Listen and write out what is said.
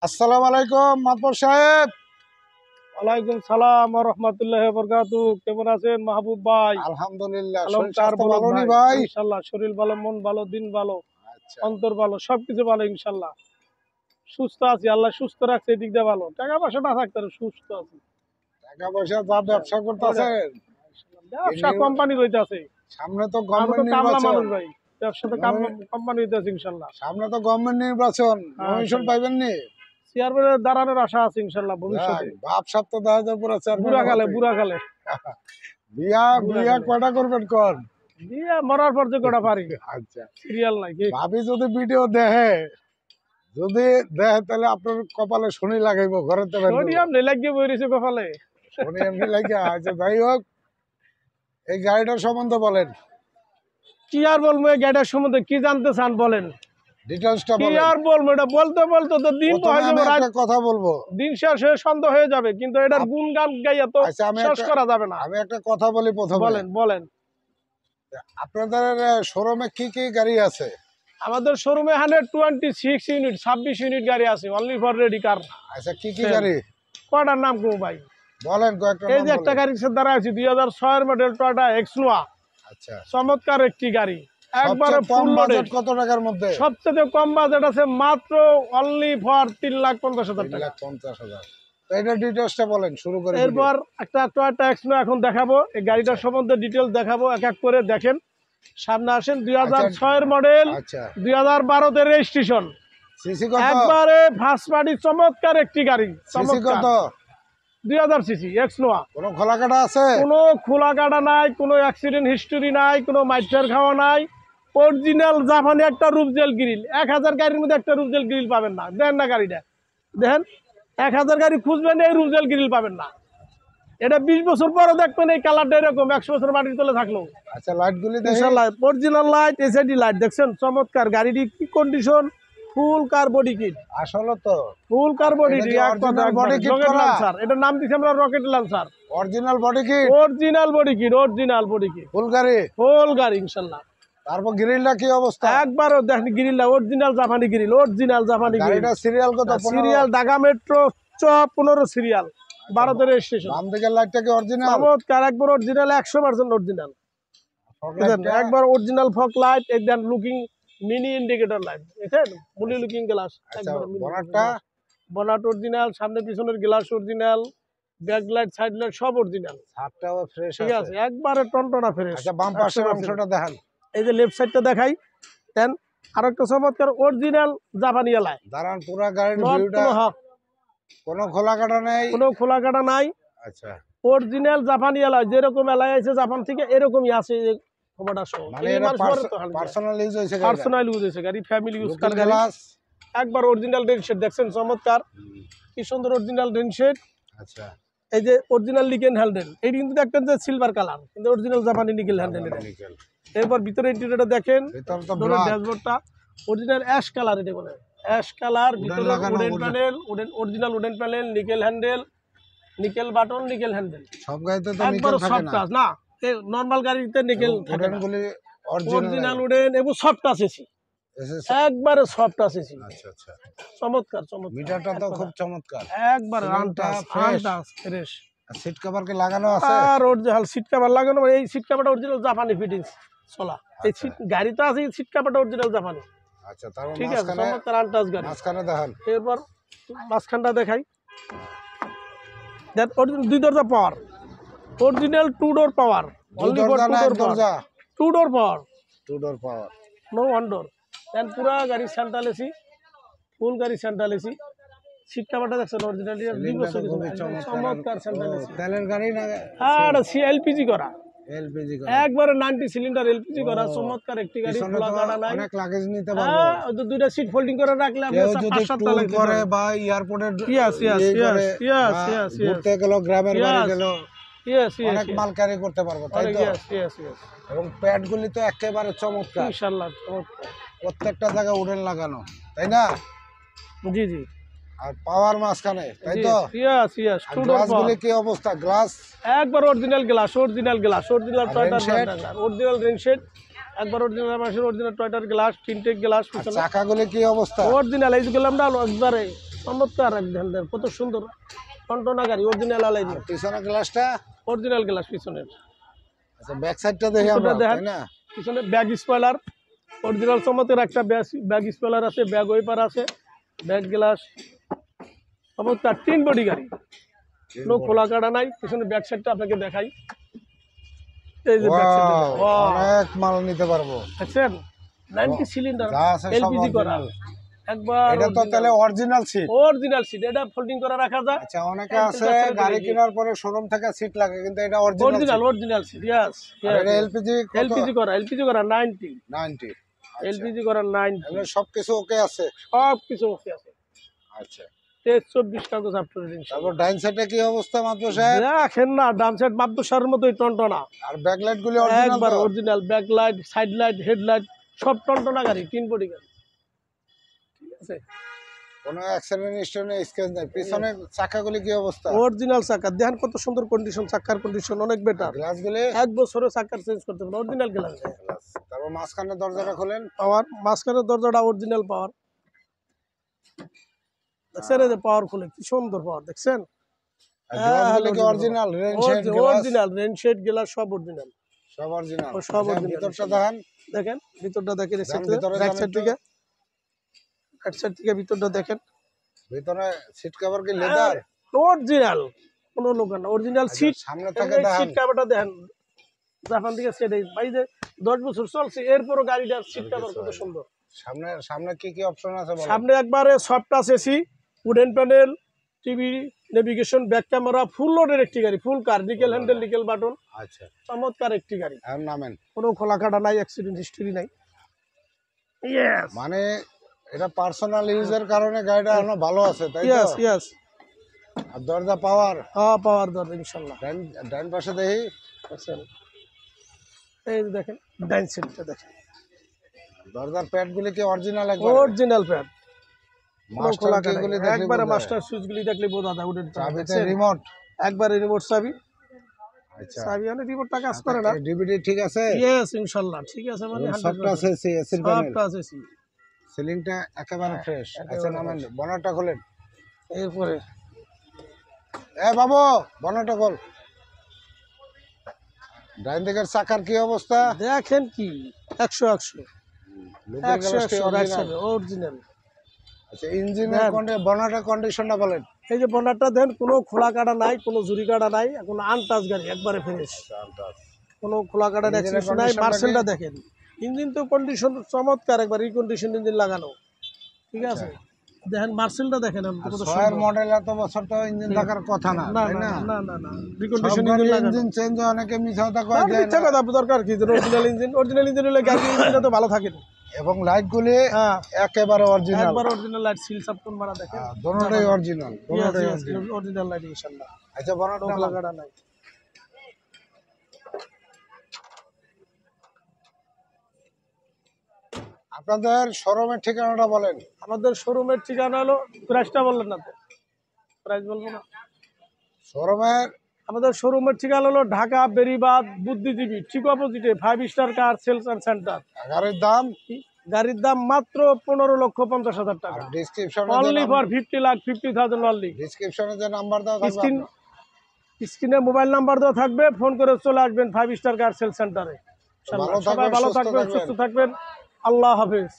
আসসালামু আলাইকুম মাতবর সাহেব। ওয়ালাইকুম সালাম ওয়া রাহমাতুল্লাহি ওয়া বারাকাতুহু। কেমন আছেন মাহবুব ভাই? আলহামদুলিল্লাহ। শরীর অলংকার স্বাস্থ্য বলক ভালো নি ভাই, ভাই? ইনশাআল্লাহ শরীর ভালো, মন ভালো, দিন ভালো, আচ্ছা, অন্তর ভালো, সবকিছু ভালো ইনশাআল্লাহ। সুস্থ আছি, আল্লাহ সুস্থ রাখছে, এদিক দিয়ে ভালো। টাকা পয়সা না থাকতে পারে, সুস্থ আছি। টাকা পয়সা যা ব্যবসা করতেছেন, ব্যবসা কোম্পানি রইতাছে। সামনে তো আমরা তো গভর্নমেন্ট কামলা নির্বাচন। মানুষ ভাই, ব্যবসা তো কোম্পানি রইতাছে ইনশাআল্লাহ। সামনে তো গভর্নমেন্ট নির্বাচন, নমিনেশন পাইবেন নি? চেয়ারম্যানের দাঁড়ানোর আশা আছে ইনশাআল্লাহ ভবিষ্যতে। বাপ সাপ তো দেখা যায় পুরো বুড়া কালে চেয়ারম্যান। বিয়া বিয়া কয়টা করবেন কর? দিয়ে মরার পর যে কটা পারি, আচ্ছা, সিরিয়াল নাই কি? ভাবি যদি ভিডিও দেখে, যদি দেখে তাহলে আপনার কপালে শনি লাগাইব ঘরে তো সোডিয়াম নেই লাগিয়ে বইরেছে কপালে। শনি এমনি লাগিয়া। আচ্ছা, যাই হোক, এই গাড়িটার সম্বন্ধে বলেন, কি আর বলবো এই গাড়িটার সম্বন্ধে, কি জানতে চান বলেন? ডিটেইলসটা কি বলেন। আর বলবো, এটা বলতে বলতে তো দিন তো হয়ে প্রথমে যাবে, আমি একটা কথা বলবো। দিন শেষ হয়ে সন্ধ্যা হয়ে যাবে, কিন্তু এটার গুণগান গাইয়া তো আচ্ছা, শেষ করা যাবে না। আমি একটা কথা বলি প্রথমে। বলেন বলেন। আপনাদের শোরুমে কি কি গাড়ি আছে? আমাদের শোরুমে 126 ইউনিট, 26 ইউনিট গাড়ি আছে, অনলি ফর রেডি কার। আচ্ছা, কি কি গাড়ি কয়টার নাম কো ভাই? বলেন, কয়েকটা এই নাম যে একটা বলেন। গাড়ি দ্বারা আছে 2006 এর মডেল টয়োটা এক্সনোয়া, আচ্ছা, চমৎকার একটি গাড়ি, একবারে সবচেয়ে কম ফুল লোডেড। বাজেট কত টাকার মধ্যে? সবচেয়ে কম বাজেট আছে মাত্র অনলি ফর 3,50,000 টাকা। 3,50,000। তো এটা ডিটেইলসটা বলেন, শুরু করে। এরপর একটা টয়োটা এক্সনোয়া এখন দেখাবো, এই গাড়িটার সম্বন্ধে ডিটেলস দেখাবো, এক এক করে দেখেন। সামনে আসেন, 2006 এর মডেল, আচ্ছা, 2012 তে রেজিস্ট্রেশন, সিসি কত? একবারে ফার্স্ট পার্টি চমৎকার একটি গাড়ি। সিসি কত? 2000 সিসি এক্সনোয়া। কোনো খোলা কাটা আছে? কোনো খোলা কাটা নাই, কোনো অ্যাক্সিডেন্ট হিস্টোরি নাই, কোনো মাইটার খাওয়া নাই। অরিজিনাল জাপানি একটা রূপজেল গ্রিল। 1000 গাড়ির মধ্যে একটা রূপজেল গ্রিল পাবেন না। দেখেন না গাড়িটা, দেখেন, 1000 গাড়ি খুঁজবেন এই রূপজেল গ্রিল পাবেন না। এটা 20 বছর পরে দেখবেন এই কালারটা এরকম, 100 বছর মাটির তলে থাকলো। আচ্ছা, লাইটগুলি দেখেন। ইনশাআল্লাহ অরিজিনাল লাইট, এসএডি লাইট, দেখছেন চমৎকার। গাড়িটি কি কন্ডিশন, ফুল কার বডি কিট। আসলে তো ফুল কার বডি এটা কি কিট, এক কথা original body kit রকেট করা? লঞ্চার, এটার নাম দিছি আমরা rocket launcher. Original body kit, original body kit, original body kit, full গাড়ি। ফুল গাড়ি ইনশাআল্লাহ। তারপর গ্রিলটা কি অবস্থা? একবারও দেখনি গ্রিল, অরিজিনাল জাপানি গ্রিল, অরিজিনাল জাপানি গ্রিল। গাড়িটা সিরিয়াল কত? সিরিয়াল ঢাকা মেট্রো চ 15 সিরিয়াল, 12 তে রেজিস্ট্রেশন। বাম দিকের লাইটটা কি অরিজিনাল? চমৎকার, একবার অরিজিনাল, 100% অরিজিনাল। একবার অরিজিনাল ফগ লাইট, একদম লুকিং মিনি ইন্ডিকেটর লাইট, দেখেন, মুলি লুকিং গ্লাস। আচ্ছা, বনারটা? বনাট অরিজিনাল, সামনে পিছনের glass original, back light, side light সব অরিজিনাল। ছাদটাও ফ্রেশ ঠিক আছে, একবারে টনটনা ফ্রেশ। আচ্ছা, বাম পাশের অংশটা দেখান। এই যে লেফট সাইডটা দেখাই দেন, আর একটা চমৎকার অরিজিনাল জাপানি এলাই। দাঁড়ান, পুরো গাড়ির ভিউটা, কোনো খোলা কাটা নেই? কোনো খোলা কাটা নাই। আচ্ছা, অরিজিনাল জাপানি এলাই, যেরকম এলাই আছে জাপান থেকে এরকমই আছে। এই যে খবরটা সহ, মানে এটা পার্সোনাল ইউজ হইছে? পার্সোনাল ইউজ হয়েছে গাড়ি, ফ্যামিলি ইউজ করার গাড়ি। গ্লাস একবার অরিজিনাল রেন শেড, দেখছেন চমৎকার, কি সুন্দর অরিজিনাল রেন শেড। আচ্ছা, এই যে অরিজিনাল নিকেল হ্যান্ডেল, এই কিন্তু দেখবেন যে সিলভার কালার, কিন্তু অরিজিনাল জাপানি নিকেল হ্যান্ডেল এটা। এরপর ভিতরে ইন্টেরিয়রটা দেখেন, ভিতরে ড্যাশবোর্ডটা অরিজিনাল অ্যাশ কালার, এটা বলে অ্যাশ কালার। ভিতরে wooden panel, original wooden panel, nickel handle, nickel button, nickel handle. সব গাড়িতে তো একবার নিকেল থাকে সফট না। টাচ না, এই নরমাল গাড়িতে নিকেল থাকে না। উডেনগুলি অরিজিনাল উডেন এবং সফট টাচ এসি, একবারে সফট টাচ এসি। আচ্ছা, আচ্ছা, চমৎকার চমৎকার। মিটারটা তো খুব চমৎকার, একবারে আনটাচ ফ্রেশ। সিট কভার কি লাগানো আছে? আর অরিজিনাল সিট কভার লাগানো, এই সিট কভারটা অরিজিনাল জাপানি ফিটিংস চলা। এই সিট গাড়িতে আছে, এই সিট কভারটা অরিজিনাল জাপানি। আচ্ছা, তারপর ঠিক আছে, চমৎকার আনটাচ গাড়ি। মাঝখানে দেখান। এরপর মাঝখানটা দেখাই দেন, দুই দরজা power, original 2 door power, only for 2 door power, 2 door power, 2 door power, no 1 door. Then পুরা গাড়ি সেন্ট্রাল এসি, ফুল গাড়ি সেন্ট্রাল এসি। সিট কভারটা দেখছেন অরিজিনাল, 2 বছর চমৎকার সেন্ট্রাল এসি। তেলের গাড়ি না? আর এলপিজি করা, এলপিজি করা, একবারে 90 সিলিন্ডার এলপিজি করা, চমৎকার একটি গাড়ি, খোলা কাটা নাই। অনেক লাগেজ নিতে পারবো। দুইটা সিট ফোল্ডিং করে রাখলে আপনি কেউ যদি 5-7টা ট্যুর লাগবে করে বা এয়ারপোর্টে yes ঘুরতে গেল, গ্রামের বাড়ি গেল, yes অনেক মাল ক্যারি করতে পারবো, তাই তো? yes এবং প্যাডগুলি তো একেবারে চমৎকার, ইনশাআল্লাহ চমৎকার। প্রত্যেকটা জায়গায় উডেন লাগানো, তাই না? জি জি, আর পাওয়ার মাঝখানে, তাই তো? yes গ্লাসগুলি কি অবস্থা? গ্লাস একবার অরিজিনাল গ্লাস, অরিজিনাল টয়টার অরিজিনাল রেন শেড, একবার অরিজিনাল মাসের অরিজিনাল টয়টার গ্লাস, তিনটে গ্লাস। চাকাগুলি কি অবস্থা? অরিজিনাল, এই যেগুলো আমরা একবারে চমৎকার একদম দেখেন কত সুন্দর টনটনা গাড়ি অরিজিনাল আলাই আর পিছনের গ্লাসটা অরিজিনাল গ্লাস পিছনের আচ্ছা ব্যাক সাইডটা দেখি আমরা দেখেন তাই না পিছনে ব্যাগ স্পয়লার অরিজিনাল চমৎকার একটা ব্যাগ স্পয়লার আছে ব্যাগ ওয়েপার আছে ব্যাগ গ্লাস চমৎকার 3 বডি গাড়ি কোনো খোলা কাটা নাই পিছনে ব্যাক সাইডটা আপনাকে দেখাই এই যে ব্যাক সাইডটা Wow, অনেক মাল নিতে পারবো দেখছেন 90 সিলিন্ডার যা আছে সব এলপিজি করা original। একবার এটা তো তাহলে অরিজিনাল সিট অরিজিনাল সিট এটা ফোল্ডিং করে রাখা যায় আচ্ছা অনেকে আছে গাড়ি কেনার পরে শোরুম থেকে সিট লাগে কিন্তু এটা অরিজিনাল অরিজিনাল সিট ইয়েস এটা এলপিজি এলপিজি করা 90 90 এলপিজি করা 90 এগুলো সবকিছু ওকে আছে সব কিছু ওকে আছে আচ্ছা 23-24 কাগজ আপ টু ডেট তারপর ডাইন সাইডে কি অবস্থা মাত্র সাহেব দেখেন না ডান সাইড মাদ্রাসার মতোই টনটনা আর ব্যাকলাইট গুলি অরিজিনাল একবার original back light side light headlight সব টনটনা গাড়ি 3 বডি গাড়ি ঠিক আছে কোনো অ্যাক্সিডেন্ট হিস্টরি নেই স্কেচ নাই পিছনে চাকাগুলি কি অবস্থা অরিজিনাল চাকা দেখেন কত সুন্দর কন্ডিশন চাকার কন্ডিশন অনেক বেটার গ্লাসগুলি 1 বছরে চাকার চেঞ্জ করতে পারেন অরিজিনাল গ্লাস তারপর মাঝখানে দরজাটা খোলেন পাওয়ার মাঝখানের দরজাটা অরিজিনাল পাওয়ার দেখছেন এই যে পাওয়ার খুলে কি সুন্দর পাওয়ার দেখছেন গ্লাসগুলি কি original rain shade glass original rain shade glass সব অরিজিনাল সব অরিজিনাল সব original। ভিতরটা দেখেন দেখেন ভিতরটা দেখেন ভিতরে ব্যাক যান সাইড একটু। থেকে ব্যাক সাইড থেকে ভিতরটা দেখেন ভিতরে সিট কভার কি লেদার অরিজিনাল কোনো লোক না অরিজিনাল সিট সামনে থেকে দেখেন সিট কভারটা দেখেন জাপান থেকে সেট ভাই যে 10 বছর চলছে এরপরও গাড়িটার সিট কভার কত সুন্দর সামনে সামনে কি কি অপশন আছে বলেন সামনে একবারে soft touch AC wooden panel TV navigation back camera ফুল লোডের একটি গাড়ি ফুল কার নিকেল হ্যান্ডেল নিকেল বাটন আচ্ছা চমৎকার একটি গাড়ি আর নামেন কোনো খোলা কাটা নাই অ্যাক্সিডেন্ট হিস্টরি নাই ইয়েস মানে এটা পার্সোনাল ইউজের কারণে গাড়িটা এখনো ভালো আছে তাই তো ইয়েস ইয়েস আর দরজা পাওয়ার হ্যাঁ পাওয়ার দর ইনশাআল্লাহ ডাইন ডাইন পাশে দেখি আছেন এই যে দেখেন ডাইন সাইডটা দেখেন দরজার প্যাডগুলি কি অরিজিনাল একবার অরিজিনাল প্যাড মাস্টার কিগুলি দেখলে একবারে বোঝা যায়। মাস্টার সুইচগুলি দেখলে বোঝা যায় উডেন চাবিতে রিমোট একবারে রিমোট চাবি আচ্ছা চাবি মানে রিমোটটা কাজ করে না ডিভিডি ঠিক আছে ইয়েস ইনশাআল্লাহ ঠিক আছে মানে সবটা আছে এসির প্যানেল সবটা আছে সিলিংটা একেবারে ফ্রেশ আচ্ছা নামেন বনারটা খোলেন এরপরে এ বাবু বনারটা খোল ডাইন দিকের চাকার কি অবস্থা দেখেন কি 100 লুকের গ্লাসটি অরিজিনাল অরিজিনাল আচ্ছা ইঞ্জিনের বনারটা কন্ডিশনটা বলেন এই যে বনারটা দেন কোনো খোলা কাটা নাই কোনো জুরি কাটা নাই কোনো আনটাচ গাড়ি একবারে ফ্রেশ কোনো খোলা কাটার ইঞ্জিনের অ্যাক্সিডেন্ট নাই condition মার্সেলটা দেখেন ইঞ্জিন তো কন্ডিশন চমৎকার একবার রিকন্ডিশন ইঞ্জিন লাগানো ঠিক আছে দেখেন মার্সেলটা দেখেন কত ছয়ের মডেল এত বছর তো ইঞ্জিন থাকার কথা না না তাই না না না না না রিকন্ডিশন ইঞ্জিন লাগানো ইঞ্জিন চেঞ্জ অনেকে মিছা কথা কয় আর যায় ইচ্ছা না। কথা দরকার কি অরিজিনাল ইঞ্জিন হলে গাড়ি ইঞ্জিনটা তো ভালো থাকে না এবং লাইটগুলি হ্যাঁ একেবারে অরিজিনাল একবার অরিজিনাল লাইট সিল সাপন মারা দেখেন দোনোটাই অরিজিনাল দোনোটাই অরিজিনাল অরিজিনাল লাইট ইনশাআল্লাহ আচ্ছা বনারটা খোলা কাটা নাই আপনাদের শোরুমের ঠিকানাটা বলেন আমাদের শোরুমের ঠিকানা হলো প্রাইসটা বললেন না তো প্রাইস বলবো না শোরুমের আমাদের শোরুমের ঠিকানা হলো ঢাকা বেরিবাদ বুদ্ধিজীবী ঠিক অপোজিটে 5 star car sales and centre গাড়ির দাম গাড়ির দাম মাত্র 15,50,000 টাকা ডিসক্রিপশনে অনলি ফর 50,50,000 অনলি ডিসক্রিপশনে যে নাম্বার দেওয়া থাকবে স্ক্রিনে মোবাইল নাম্বার দেওয়া থাকবে ফোন করে চলে আসবেন 5 স্টার কার সেলস সেন্টারে ভালো সবাই থাকবেন, ভালো সুস্থ থাকবেন থাকবেন। সুস্থ থাকবেন আল্লাহ হাফেজ